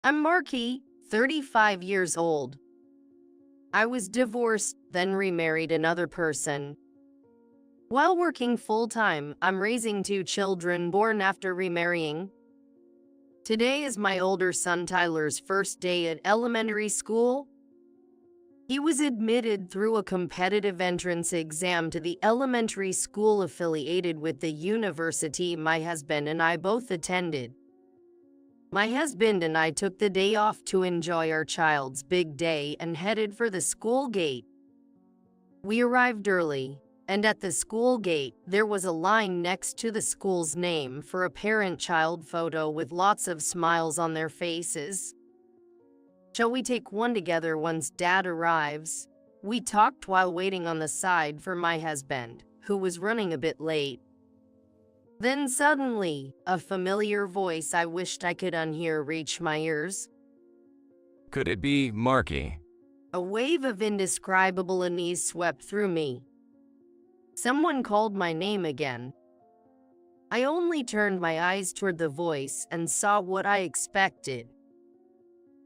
I'm Marky, 35 years old. I was divorced, then remarried another person. While working full-time, I'm raising two children born after remarrying. Today is my older son Tyler's first day at elementary school. He was admitted through a competitive entrance exam to the elementary school affiliated with the university my husband and I both attended. My husband and I took the day off to enjoy our child's big day and headed for the school gate. We arrived early, and at the school gate, there was a line next to the school's name for a parent-child photo with lots of smiles on their faces. Shall we take one together once Dad arrives? We talked while waiting on the side for my husband, who was running a bit late. Then suddenly, a familiar voice I wished I could unhear reached my ears. Could it be Marky? A wave of indescribable unease swept through me. Someone called my name again. I only turned my eyes toward the voice and saw what I expected.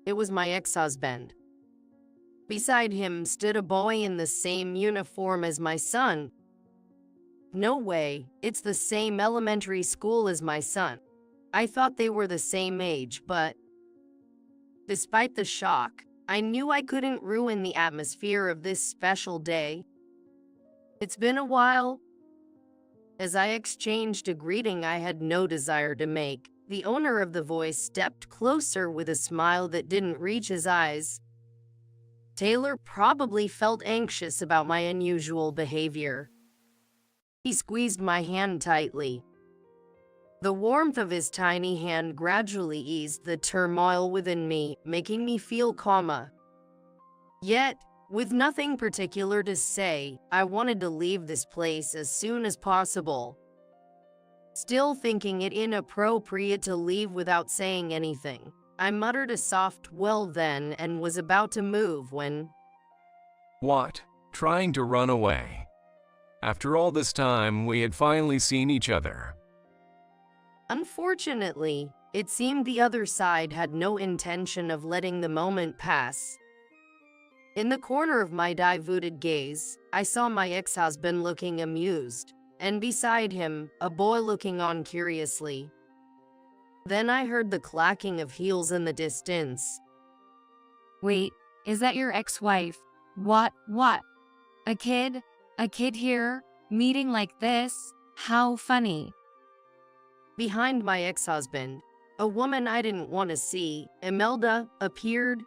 It was my ex-husband. Beside him stood a boy in the same uniform as my son. No way, it's the same elementary school as my son. I thought they were the same age, but despite the shock, I knew I couldn't ruin the atmosphere of this special day. It's been a while. As I exchanged a greeting I had no desire to make, the owner of the voice stepped closer with a smile that didn't reach his eyes. Taylor probably felt anxious about my unusual behavior. He squeezed my hand tightly. The warmth of his tiny hand gradually eased the turmoil within me, making me feel calmer. Yet, with nothing particular to say, I wanted to leave this place as soon as possible. Still thinking it inappropriate to leave without saying anything, I muttered a soft "well then" and was about to move when… What? Trying to run away? After all this time, we had finally seen each other. Unfortunately, it seemed the other side had no intention of letting the moment pass. In the corner of my diverted gaze, I saw my ex-husband looking amused, and beside him, a boy looking on curiously. Then I heard the clacking of heels in the distance. Wait, is that your ex-wife? What? A kid? A kid here? Meeting like this? How funny. Behind my ex-husband, a woman I didn't want to see, Imelda, appeared.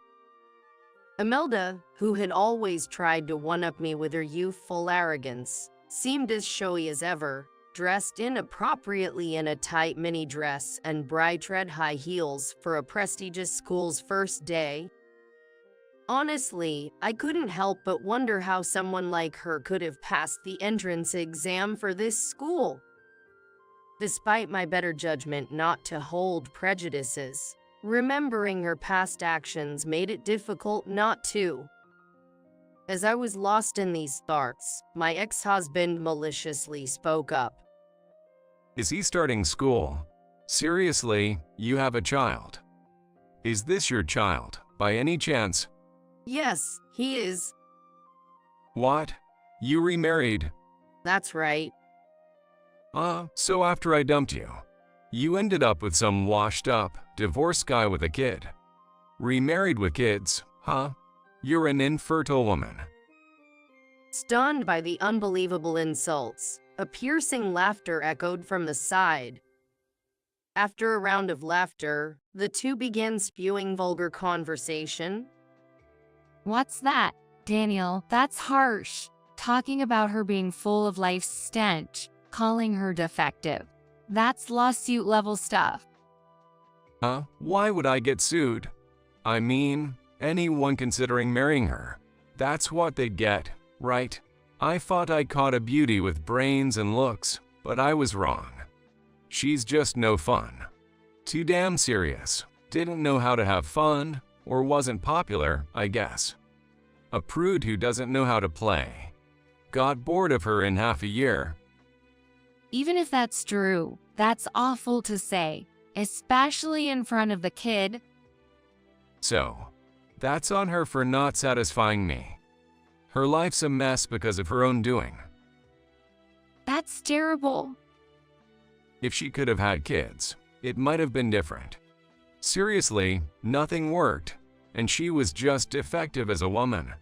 Imelda, who had always tried to one-up me with her youthful arrogance, seemed as showy as ever, dressed inappropriately in a tight mini dress and bright red high heels for a prestigious school's first day. Honestly, I couldn't help but wonder how someone like her could have passed the entrance exam for this school. Despite my better judgment not to hold prejudices, remembering her past actions made it difficult not to. As I was lost in these thoughts, my ex-husband maliciously spoke up. Is he starting school? Seriously, you have a child. Is this your child, by any chance? Yes, he is. What? You remarried? That's right. So after I dumped you, you ended up with some washed-up, divorced guy with a kid. Remarried with kids, huh? You're an infertile woman. Stunned by the unbelievable insults, a piercing laughter echoed from the side. After a round of laughter, the two began spewing vulgar conversation. What's that, Daniel? That's harsh. Talking about her being full of life's stench, calling her defective. That's lawsuit-level stuff. Why would I get sued? I mean, anyone considering marrying her. That's what they'd get, right? I thought I caught a beauty with brains and looks, but I was wrong. She's just no fun. Too damn serious. Didn't know how to have fun, or wasn't popular, I guess. A prude who doesn't know how to play. Got bored of her in half a year. Even if that's true, that's awful to say, especially in front of the kid. So, that's on her for not satisfying me. Her life's a mess because of her own doing. That's terrible. If she could have had kids, it might have been different. Seriously, nothing worked, and she was just defective as a woman.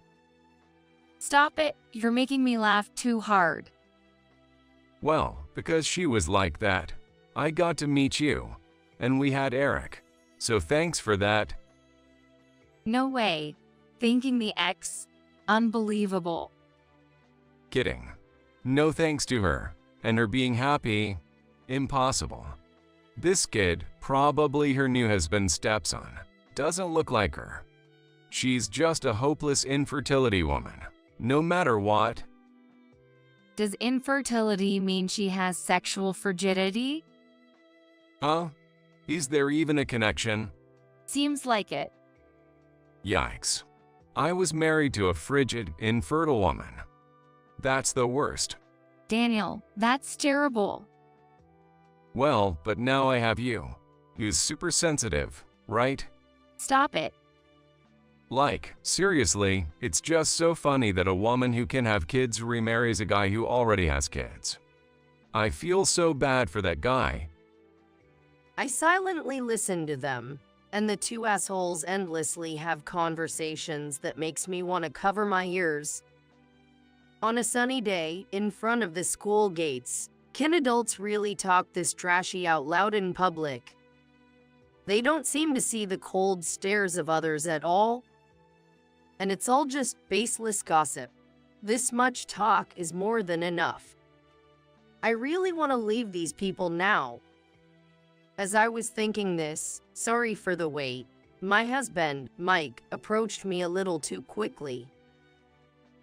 Stop it. You're making me laugh too hard. Well, because she was like that, I got to meet you, and we had Eric, so thanks for that. No way. Thanking the ex? Unbelievable. Kidding. No thanks to her, and her being happy, impossible. This kid, probably her new husband's stepson, doesn't look like her. She's just a hopeless infertility woman, no matter what. Does infertility mean she has sexual frigidity? Huh? Is there even a connection? Seems like it. Yikes. I was married to a frigid, infertile woman. That's the worst. Daniel, that's terrible. Well, but now I have you, who's super sensitive, right? Stop it. Like, seriously, it's just so funny that a woman who can have kids remarries a guy who already has kids. I feel so bad for that guy. I silently listen to them, and the two assholes endlessly have conversations that makes me want to cover my ears. On a sunny day, in front of the school gates, can adults really talk this trashy out loud in public? They don't seem to see the cold stares of others at all. And it's all just baseless gossip. This much talk is more than enough. I really want to leave these people now. As I was thinking this, sorry for the wait, my husband, Mike, approached me a little too quickly.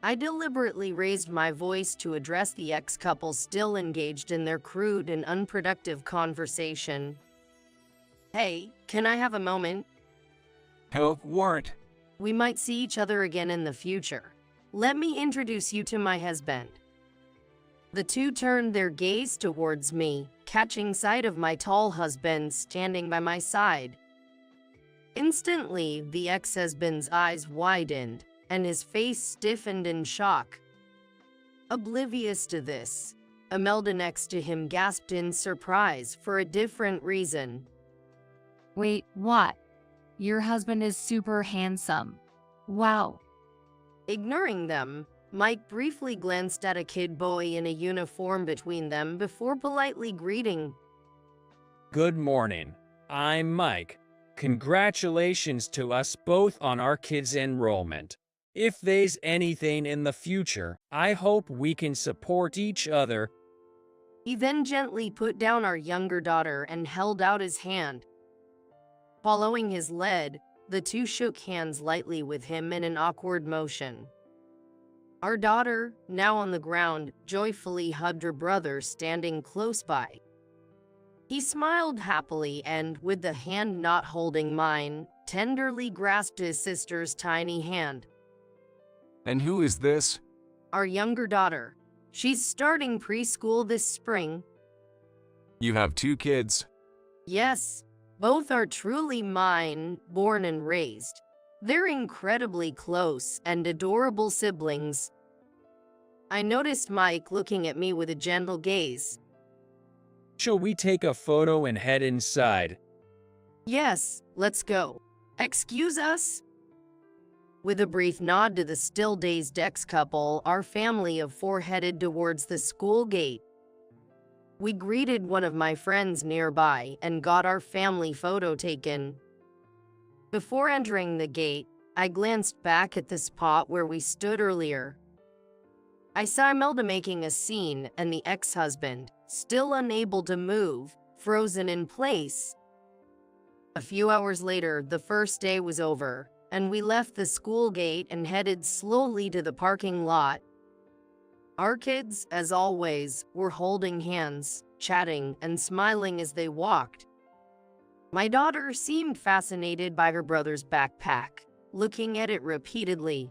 I deliberately raised my voice to address the ex-couple still engaged in their crude and unproductive conversation. Hey, can I have a moment? Help, Wart. We might see each other again in the future. Let me introduce you to my husband. The two turned their gaze towards me, catching sight of my tall husband standing by my side. Instantly, the ex-husband's eyes widened, and his face stiffened in shock. Oblivious to this, Imelda next to him gasped in surprise for a different reason. Wait, what? Your husband is super handsome. Wow. Ignoring them, Mike briefly glanced at a kid boy in a uniform between them before politely greeting. Good morning. I'm Mike. Congratulations to us both on our kids' enrollment. If there's anything in the future, I hope we can support each other. He then gently put down our younger daughter and held out his hand. Following his lead, the two shook hands lightly with him in an awkward motion. Our daughter, now on the ground, joyfully hugged her brother standing close by. He smiled happily and, with the hand not holding mine, tenderly grasped his sister's tiny hand. And who is this? Our younger daughter. She's starting preschool this spring. You have 2 kids? Yes, both are truly mine, born and raised. They're incredibly close and adorable siblings. I noticed Mike looking at me with a gentle gaze. Shall we take a photo and head inside? Yes, let's go. Excuse us? With a brief nod to the still-dazed ex-couple, our family of 4 headed towards the school gate. We greeted one of my friends nearby and got our family photo taken. Before entering the gate, I glanced back at the spot where we stood earlier. I saw Imelda making a scene and the ex-husband, still unable to move, frozen in place. A few hours later, the first day was over, and we left the school gate and headed slowly to the parking lot. Our kids, as always, were holding hands, chatting, and smiling as they walked. My daughter seemed fascinated by her brother's backpack, looking at it repeatedly.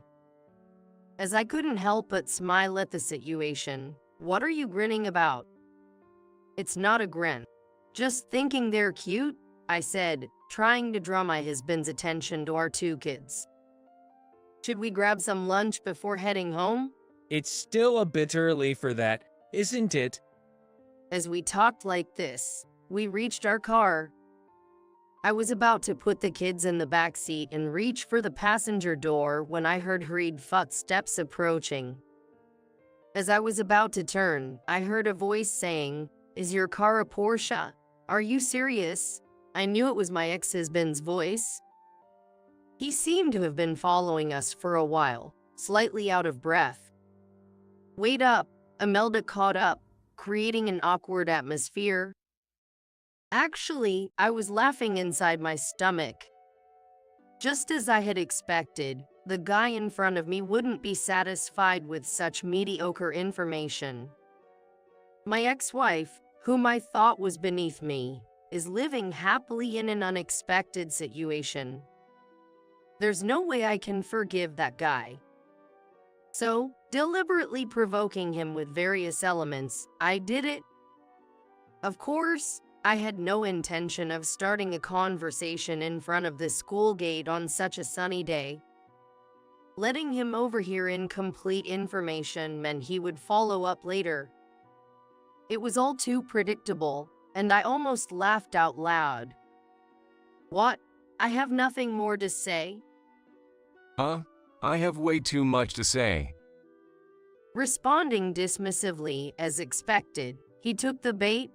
As I couldn't help but smile at the situation. What are you grinning about? It's not a grin. Just thinking they're cute, I said, trying to draw my husband's attention to our two kids. Should we grab some lunch before heading home? It's still a bit early for that, isn't it? As we talked like this, we reached our car. I was about to put the kids in the back seat and reach for the passenger door when I heard hurried footsteps approaching. As I was about to turn, I heard a voice saying, "Is your car a Porsche? Are you serious?" I knew it was my ex-husband's voice. He seemed to have been following us for a while, slightly out of breath. "Wait up," Imelda caught up, creating an awkward atmosphere. Actually, I was laughing inside my stomach. Just as I had expected, the guy in front of me wouldn't be satisfied with such mediocre information. My ex-wife, whom I thought was beneath me, is living happily in an unexpected situation. There's no way I can forgive that guy. So, deliberately provoking him with various elements, I did it. Of course, I had no intention of starting a conversation in front of the school gate on such a sunny day. Letting him overhear incomplete information meant he would follow up later. It was all too predictable, and I almost laughed out loud. "What? I have nothing more to say?" Huh? I have way too much to say. Responding dismissively as expected, he took the bait.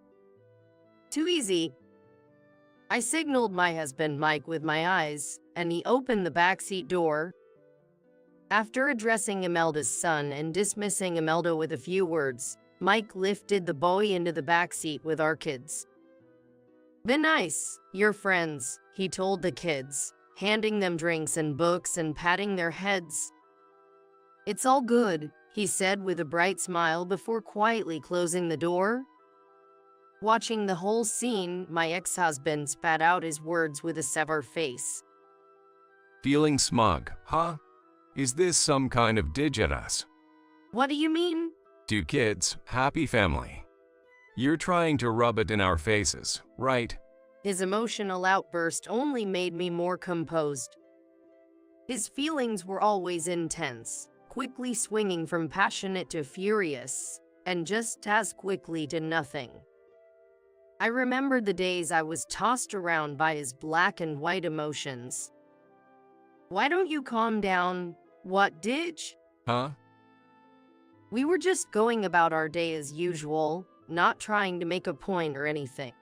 "Too easy." I signaled my husband Mike with my eyes, and he opened the backseat door. After addressing Imelda's son and dismissing Imelda with a few words, Mike lifted the boy into the backseat with our kids. "Be nice, you're friends," he told the kids, handing them drinks and books and patting their heads. "It's all good," he said with a bright smile before quietly closing the door. Watching the whole scene, my ex-husband spat out his words with a severe face. Feeling smug, huh? Is this some kind of dig at us? "What do you mean?" Two kids, happy family. You're trying to rub it in our faces, right? His emotional outburst only made me more composed. His feelings were always intense, quickly swinging from passionate to furious, and just as quickly to nothing. I remembered the days I was tossed around by his black and white emotions. "Why don't you calm down? What ditch?" Huh? We were just going about our day as usual, not trying to make a point or anything.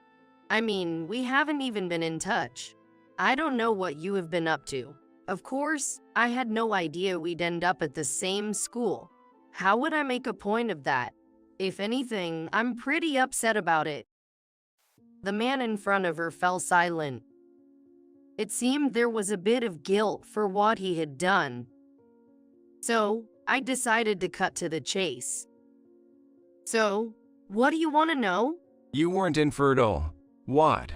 I mean, we haven't even been in touch. I don't know what you have been up to. Of course, I had no idea we'd end up at the same school. How would I make a point of that? If anything, I'm pretty upset about it." The man in front of her fell silent. It seemed there was a bit of guilt for what he had done. So, I decided to cut to the chase. "So, what do you want to know?" You weren't infertile. What?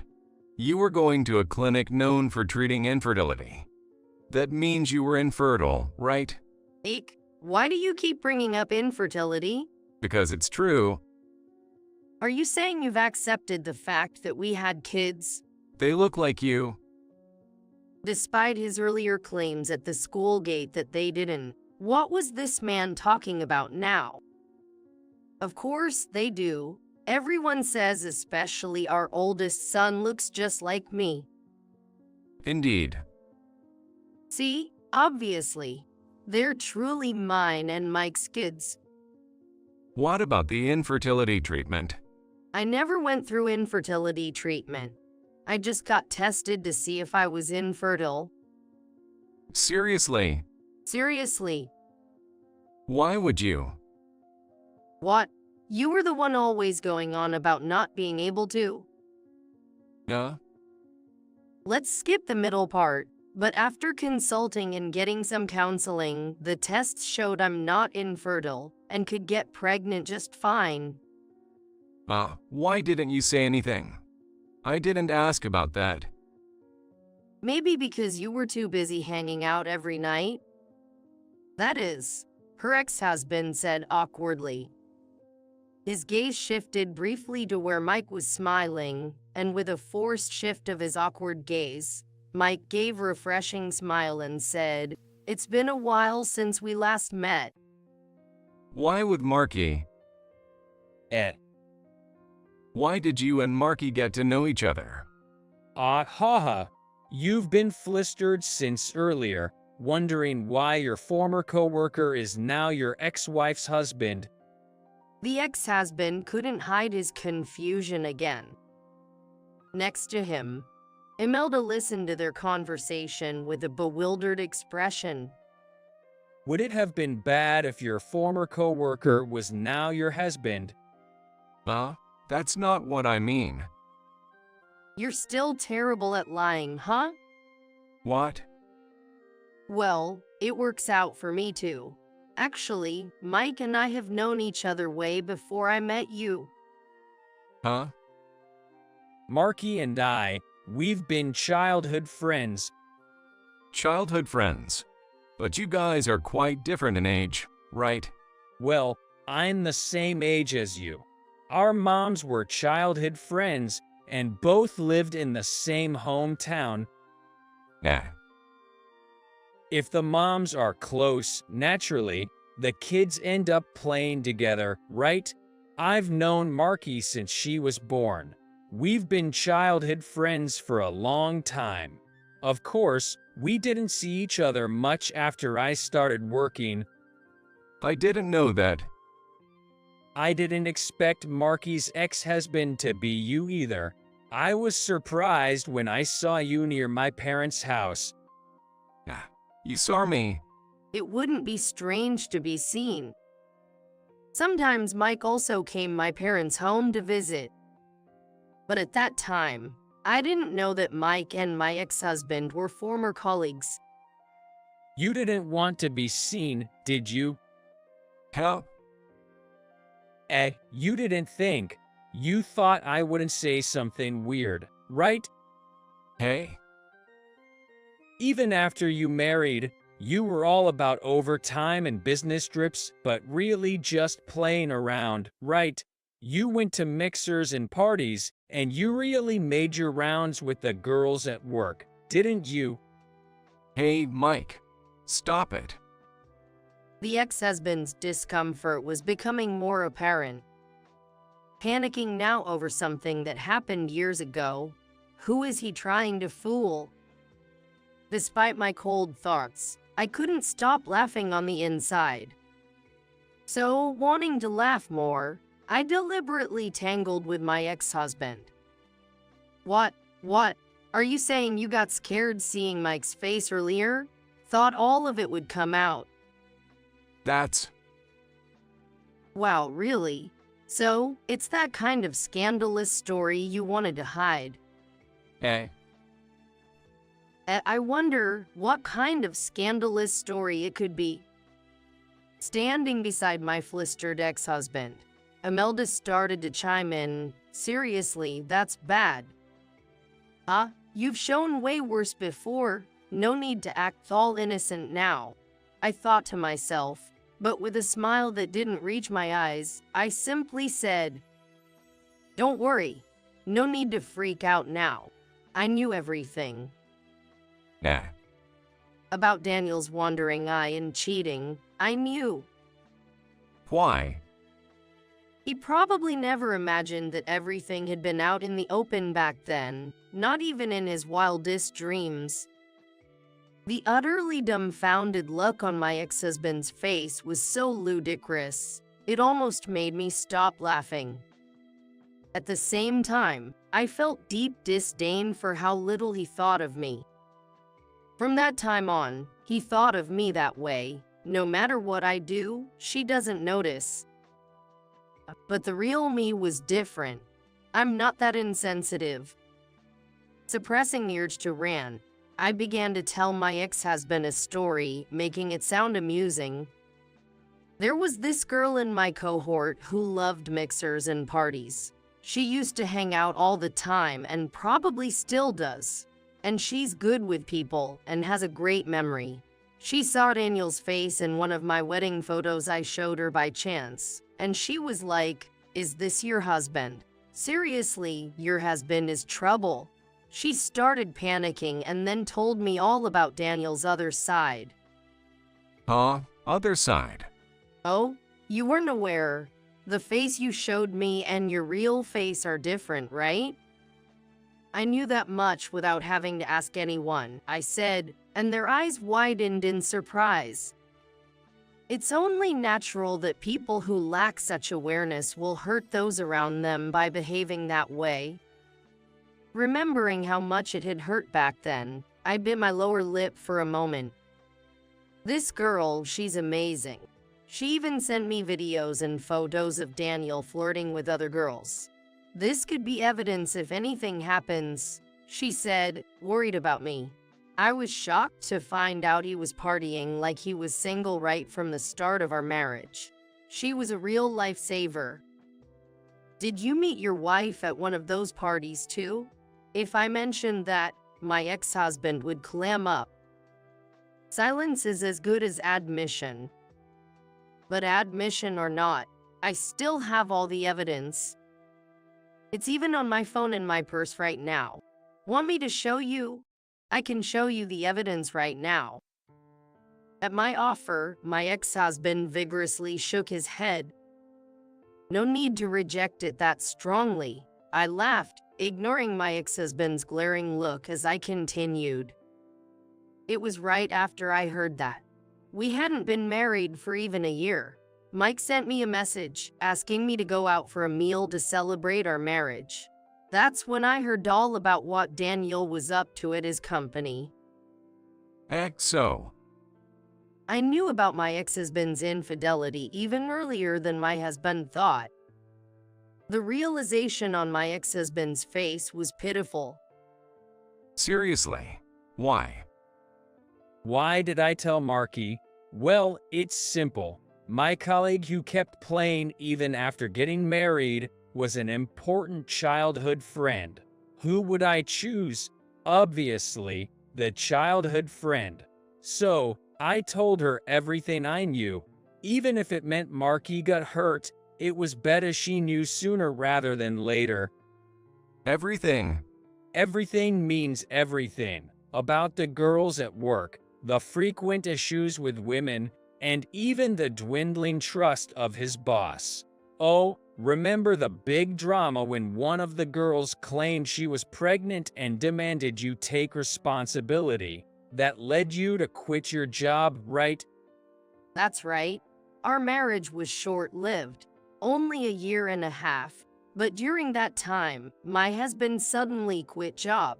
You were going to a clinic known for treating infertility. That means you were infertile, right? Eek, why do you keep bringing up infertility? Because it's true. Are you saying you've accepted the fact that we had kids? They look like you. Despite his earlier claims at the school gate that they didn't, what was this man talking about now? Of course they do. Everyone says especially our oldest son looks just like me. Indeed. See, obviously, they're truly mine and Mike's kids. What about the infertility treatment? I never went through infertility treatment. I just got tested to see if I was infertile. Seriously? Seriously. Why would you? What? You were the one always going on about not being able to. Let's skip the middle part, but after consulting and getting some counseling, the tests showed I'm not infertile and could get pregnant just fine. Why didn't you say anything? I didn't ask about that. Maybe because you were too busy hanging out every night? That is, her ex-husband said awkwardly. His gaze shifted briefly to where Mike was smiling, and with a forced shift of his awkward gaze, Mike gave a refreshing smile and said, "It's been a while since we last met." Why would Marky? Why did you and Marky get to know each other? Haha. You've been flistered since earlier, wondering why your former coworker is now your ex-wife's husband. The ex-husband couldn't hide his confusion again. Next to him, Imelda listened to their conversation with a bewildered expression. Would it have been bad if your former coworker was now your husband? That's not what I mean. You're still terrible at lying, huh? What? Well, it works out for me too. Actually, Mike and I have known each other way before I met you. Huh? Marky and I, we've been childhood friends. Childhood friends. But you guys are quite different in age, right? Well, I'm the same age as you. Our moms were childhood friends and both lived in the same hometown. If the moms are close, naturally, the kids end up playing together, right? I've known Marky since she was born. We've been childhood friends for a long time. Of course, we didn't see each other much after I started working. I didn't know that. I didn't expect Marky's ex-husband to be you either. I was surprised when I saw you near my parents' house. You saw me. It wouldn't be strange to be seen. Sometimes Mike also came my parents' home to visit. But at that time, I didn't know that Mike and my ex-husband were former colleagues. You didn't want to be seen, did you? How? You didn't think. You thought I wouldn't say something weird, right? Hey? Even after you married, you were all about overtime and business trips, but really just playing around, right? You went to mixers and parties, and you really made your rounds with the girls at work, didn't you? Hey, Mike. Stop it. The ex-husband's discomfort was becoming more apparent. Panicking now over something that happened years ago, who is he trying to fool? Despite my cold thoughts, I couldn't stop laughing on the inside. So, wanting to laugh more, I deliberately tangled with my ex-husband. What? Are you saying you got scared seeing Mike's face earlier? Thought all of it would come out. That's... Wow, really? So, it's that kind of scandalous story you wanted to hide. I wonder what kind of scandalous story it could be. Standing beside my flistered ex-husband, Imelda started to chime in. Seriously, that's bad. You've shown way worse before. No need to act all innocent now, I thought to myself, but with a smile that didn't reach my eyes, I simply said, "Don't worry. No need to freak out now. I knew everything." About Daniel's wandering eye and cheating, I knew. Why? He probably never imagined that everything had been out in the open back then, not even in his wildest dreams. The utterly dumbfounded look on my ex-husband's face was so ludicrous, it almost made me stop laughing. At the same time, I felt deep disdain for how little he thought of me. From that time on, he thought of me that way. No matter what I do, she doesn't notice. But the real me was different. I'm not that insensitive. Suppressing the urge to rant, I began to tell my ex-husband a story, making it sound amusing. There was this girl in my cohort who loved mixers and parties. She used to hang out all the time and probably still does. And she's good with people and has a great memory. She saw Daniel's face in one of my wedding photos I showed her by chance, and she was like, Is this your husband? Seriously, your husband is trouble. She started panicking and then told me all about Daniel's other side. Huh? Other side. Oh, you weren't aware. The face you showed me and your real face are different, right? I knew that much without having to ask anyone, I said, and their eyes widened in surprise. It's only natural that people who lack such awareness will hurt those around them by behaving that way. Remembering how much it had hurt back then, I bit my lower lip for a moment. This girl, she's amazing. She even sent me videos and photos of Daniel flirting with other girls. This could be evidence if anything happens, she said, worried about me. I was shocked to find out he was partying like he was single right from the start of our marriage. She was a real lifesaver. Did you meet your wife at one of those parties too? If I mentioned that, my ex-husband would clam up. Silence is as good as admission. But admission or not, I still have all the evidence. It's even on my phone in my purse right now. Want me to show you? I can show you the evidence right now. At my offer, my ex-husband vigorously shook his head. No need to reject it that strongly, I laughed, ignoring my ex-husband's glaring look as I continued. It was right after I heard that. We hadn't been married for even a year. Mike sent me a message asking me to go out for a meal to celebrate our marriage. That's when I heard all about what Daniel was up to at his company. So. I knew about my ex-husband's infidelity even earlier than my husband thought. The realization on my ex-husband's face was pitiful. Seriously? Why? Why did I tell Marky? Well, it's simple. My colleague who kept playing even after getting married was an important childhood friend. Who would I choose? Obviously, the childhood friend. So, I told her everything I knew. Even if it meant Marky got hurt, it was better she knew sooner rather than later. Everything. Everything means everything. About the girls at work, the frequent issues with women, and even the dwindling trust of his boss. Oh, remember the big drama when one of the girls claimed she was pregnant and demanded you take responsibility? That led you to quit your job, right? That's right. Our marriage was short-lived, only a year and a half. But during that time, my husband suddenly quit job.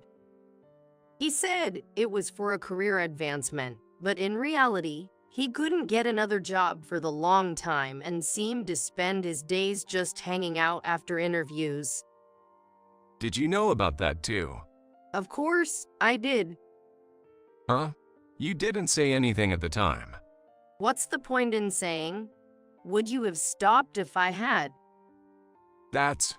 He said it was for a career advancement, but in reality, he couldn't get another job for the long time and seemed to spend his days just hanging out after interviews. Did you know about that too? Of course, I did. Huh? You didn't say anything at the time. What's the point in saying? Would you have stopped if I had? That's...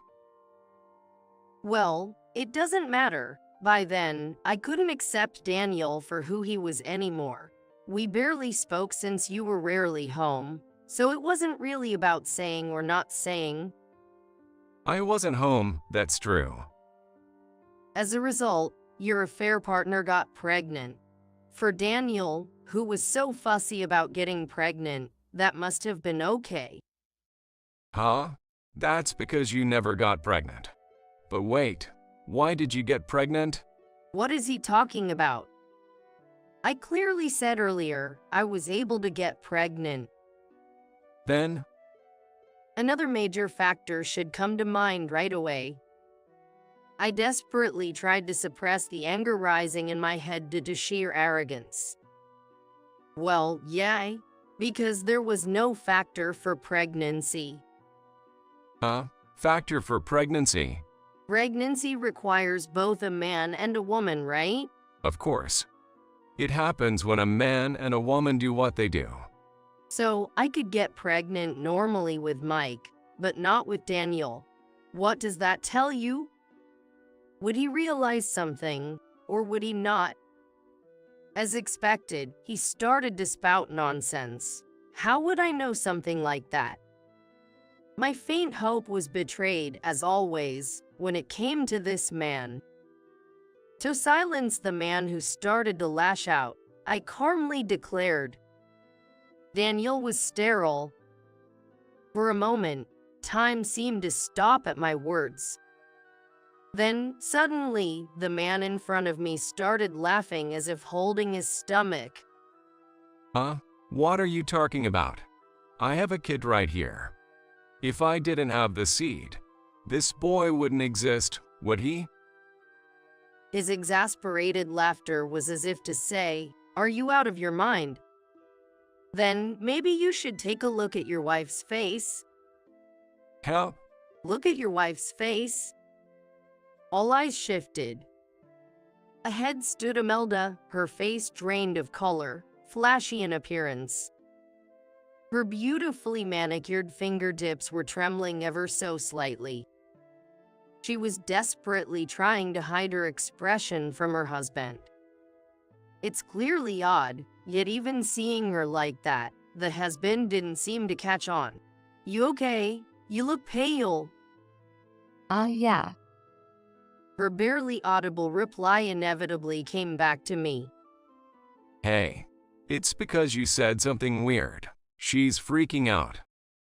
Well, it doesn't matter. By then, I couldn't accept Daniel for who he was anymore. We barely spoke since you were rarely home, so it wasn't really about saying or not saying. I wasn't home, that's true. As a result, your affair partner got pregnant. For Daniel, who was so fussy about getting pregnant, that must have been okay. Huh? That's because you never got pregnant. But wait, why did you get pregnant? What is he talking about? I clearly said earlier, I was able to get pregnant. Then? Another major factor should come to mind right away. I desperately tried to suppress the anger rising in my head to sheer arrogance. Well, yeah, because there was no factor for pregnancy. Huh? Factor for pregnancy? Pregnancy requires both a man and a woman, right? Of course. It happens when a man and a woman do what they do. So I could get pregnant normally with Mike, but not with Daniel. What does that tell you? Would he realize something, or would he not? As expected, he started to spout nonsense. How would I know something like that? My faint hope was betrayed, as always, when it came to this man. To silence the man who started to lash out, I calmly declared, Daniel was sterile. For a moment, time seemed to stop at my words. Then, suddenly, the man in front of me started laughing as if holding his stomach. Huh? What are you talking about? I have a kid right here. If I didn't have the seed, this boy wouldn't exist, would he? His exasperated laughter was as if to say, "Are you out of your mind? Then maybe you should take a look at your wife's face. How? Look at your wife's face." All eyes shifted. Ahead stood Imelda, her face drained of color, flashy in appearance. Her beautifully manicured fingertips were trembling ever so slightly. She was desperately trying to hide her expression from her husband. It's clearly odd, yet even seeing her like that, the husband didn't seem to catch on. "You okay? You look pale." Yeah. Her barely audible reply inevitably came back to me. Hey, it's because you said something weird. She's freaking out.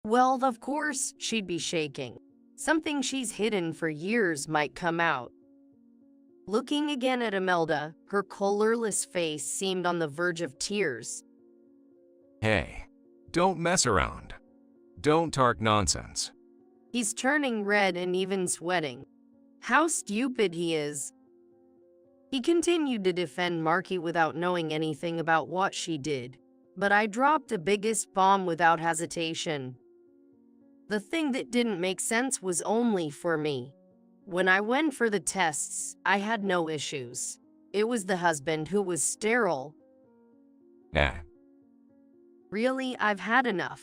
Well, of course, she'd be shaking. Something she's hidden for years might come out. Looking again at Imelda, her colorless face seemed on the verge of tears. Hey, don't mess around. Don't talk nonsense. He's turning red and even sweating. How stupid he is. He continued to defend Marky without knowing anything about what she did, but I dropped the biggest bomb without hesitation. The thing that didn't make sense was only for me. When I went for the tests, I had no issues. It was the husband who was sterile. Eh. Really, I've had enough.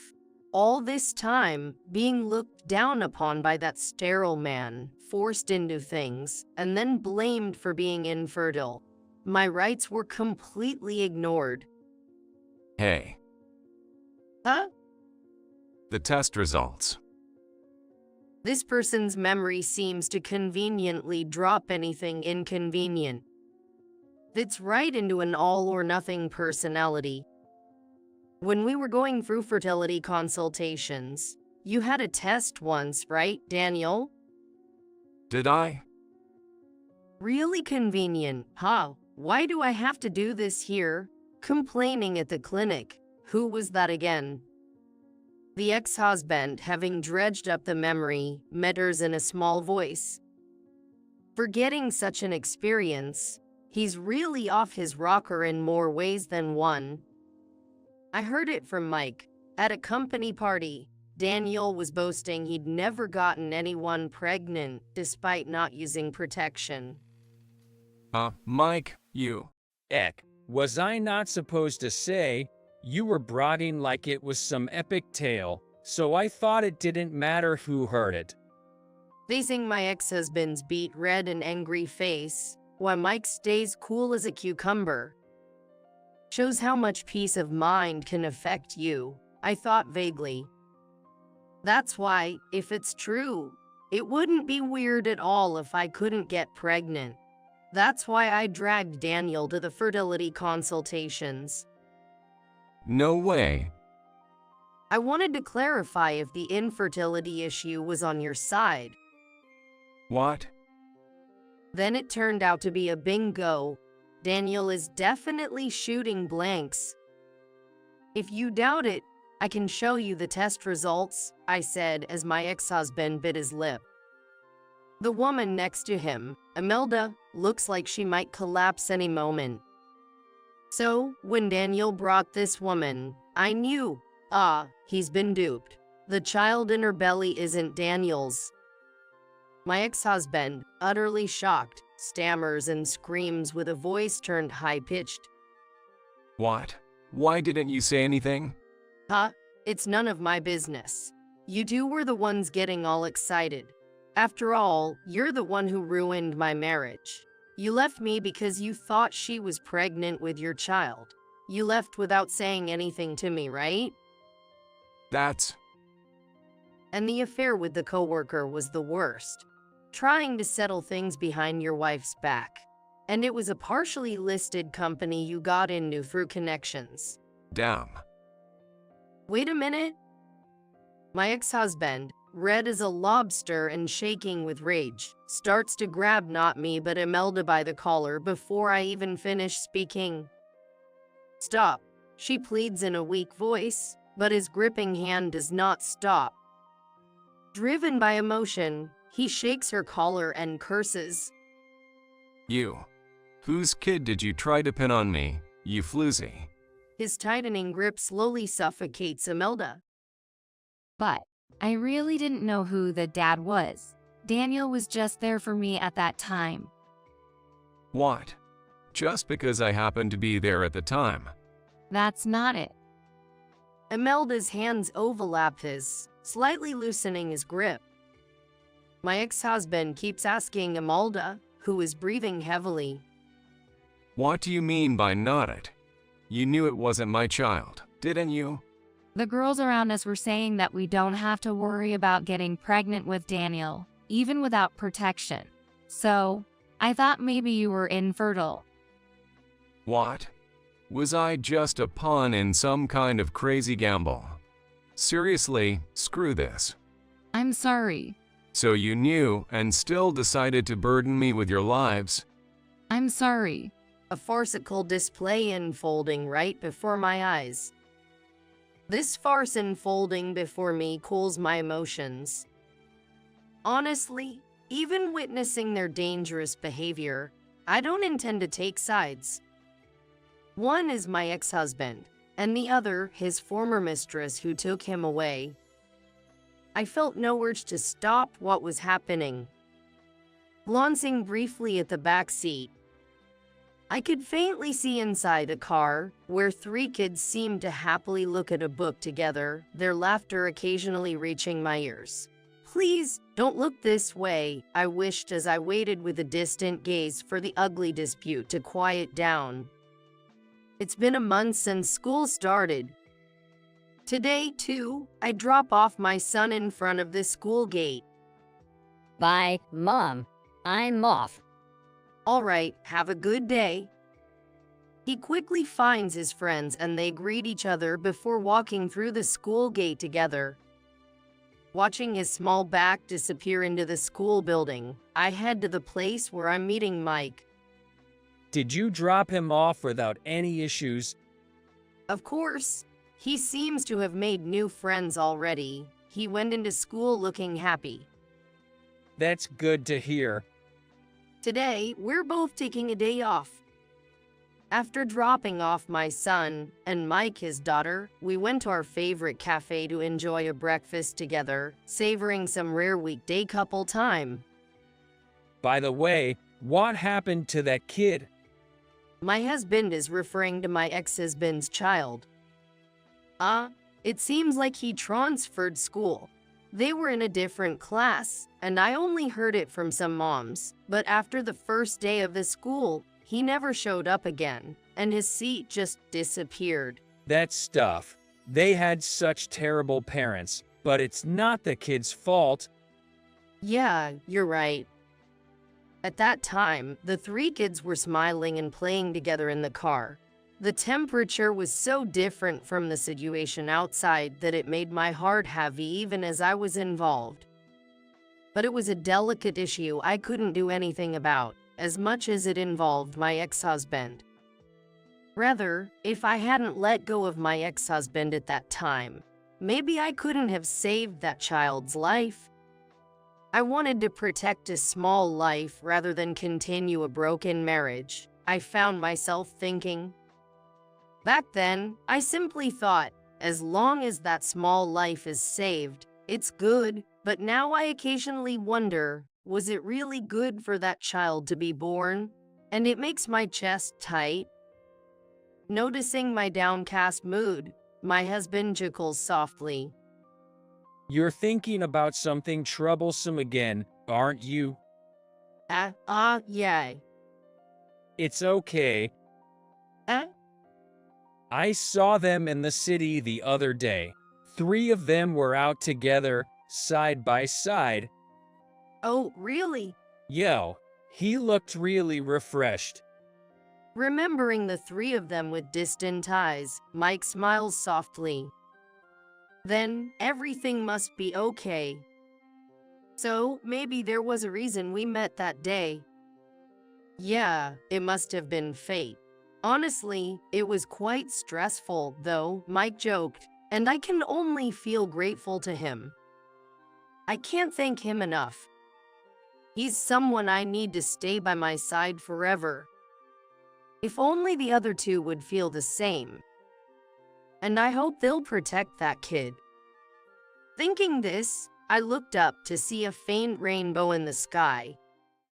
All this time, being looked down upon by that sterile man, forced into things, and then blamed for being infertile. My rights were completely ignored. Hey, Huh? the test results. This person's memory seems to conveniently drop anything inconvenient. Fits right into an all-or-nothing personality. When we were going through fertility consultations, you had a test once, right, Daniel? Did I? Really convenient, huh? Why do I have to do this here? Complaining at the clinic. Who was that again? The ex-husband, having dredged up the memory, mutters in a small voice. Forgetting such an experience, he's really off his rocker in more ways than one. I heard it from Mike. At a company party, Daniel was boasting he'd never gotten anyone pregnant despite not using protection. Mike, you. Eck, was I not supposed to say? You were brooding like it was some epic tale, so I thought it didn't matter who heard it. Facing my ex-husband's beet red and angry face, while Mike stays cool as a cucumber. Shows how much peace of mind can affect you, I thought vaguely. That's why, if it's true, it wouldn't be weird at all if I couldn't get pregnant. That's why I dragged Daniel to the fertility consultations. No way. I wanted to clarify if the infertility issue was on your side. What? Then it turned out to be a bingo. Daniel is definitely shooting blanks. If you doubt it, I can show you the test results, I said as my ex-husband bit his lip. The woman next to him, Imelda, looks like she might collapse any moment. So, when Daniel brought this woman, I knew, he's been duped. The child in her belly isn't Daniel's. My ex-husband, utterly shocked, stammers and screams with a voice turned high-pitched. What? Why didn't you say anything? It's none of my business. You two were the ones getting all excited. After all, you're the one who ruined my marriage. You left me because you thought she was pregnant with your child. You left without saying anything to me, right? That's... And the affair with the coworker was the worst. Trying to settle things behind your wife's back. And it was a partially listed company you got into through connections. Damn. Wait a minute. My ex-husband, red as a lobster and shaking with rage, starts to grab not me but Imelda by the collar before I even finish speaking. Stop, she pleads in a weak voice, but his gripping hand does not stop. Driven by emotion, he shakes her collar and curses. You. Whose kid did you try to pin on me, you floozy? His tightening grip slowly suffocates Imelda. But I really didn't know who the dad was. Daniel was just there for me at that time. What? Just because I happened to be there at the time? That's not it. Imelda's hands overlap his, slightly loosening his grip. My ex-husband keeps asking Imelda, who is breathing heavily. What do you mean by not it? You knew it wasn't my child, didn't you? The girls around us were saying that we don't have to worry about getting pregnant with Daniel, even without protection. So, I thought maybe you were infertile. What? Was I just a pawn in some kind of crazy gamble? Seriously, screw this. I'm sorry. So you knew and still decided to burden me with your lives? I'm sorry. A farcical display unfolding right before my eyes. This farce unfolding before me cools my emotions. Honestly, even witnessing their dangerous behavior, I don't intend to take sides. One is my ex-husband, and the other his former mistress who took him away. I felt no urge to stop what was happening. Glancing briefly at the back seat, I could faintly see inside a car, where three kids seemed to happily look at a book together, their laughter occasionally reaching my ears. Please, don't look this way, I wished as I waited with a distant gaze for the ugly dispute to quiet down. It's been a month since school started. Today, too, I drop off my son in front of the school gate. Bye, Mom. I'm off. All right, have a good day. He quickly finds his friends and they greet each other before walking through the school gate together. Watching his small back disappear into the school building, I head to the place where I'm meeting Mike. Did you drop him off without any issues? Of course, he seems to have made new friends already. He went into school looking happy. That's good to hear. Today, we're both taking a day off. After dropping off my son and Mike, his daughter, we went to our favorite cafe to enjoy a breakfast together, savoring some rare weekday couple time. By the way, what happened to that kid? My husband is referring to my ex-husband's child. It seems like he transferred school. They were in a different class, and I only heard it from some moms, but after the first day of the school, he never showed up again, and his seat just disappeared. That stuff. They had such terrible parents, but it's not the kid's fault. Yeah, you're right. At that time, the three kids were smiling and playing together in the car. The temperature was so different from the situation outside that it made my heart heavy even as I was involved. But it was a delicate issue I couldn't do anything about, as much as it involved my ex-husband. Rather, if I hadn't let go of my ex-husband at that time, maybe I couldn't have saved that child's life. I wanted to protect a small life rather than continue a broken marriage, I found myself thinking. Back then, I simply thought, as long as that small life is saved, it's good, but now I occasionally wonder, was it really good for that child to be born? And it makes my chest tight. Noticing my downcast mood, my husband chuckles softly. You're thinking about something troublesome again, aren't you? Yeah. It's okay. I saw them in the city the other day. 3 of them were out together, side by side. Oh, really? Yo, he looked really refreshed. Remembering the three of them with distant eyes, Mike smiles softly. Then, everything must be okay. So, maybe there was a reason we met that day. Yeah, it must have been fate. Honestly, it was quite stressful, though, Mike joked, and I can only feel grateful to him. I can't thank him enough. He's someone I need to stay by my side forever. If only the other two would feel the same. And I hope they'll protect that kid. Thinking this, I looked up to see a faint rainbow in the sky.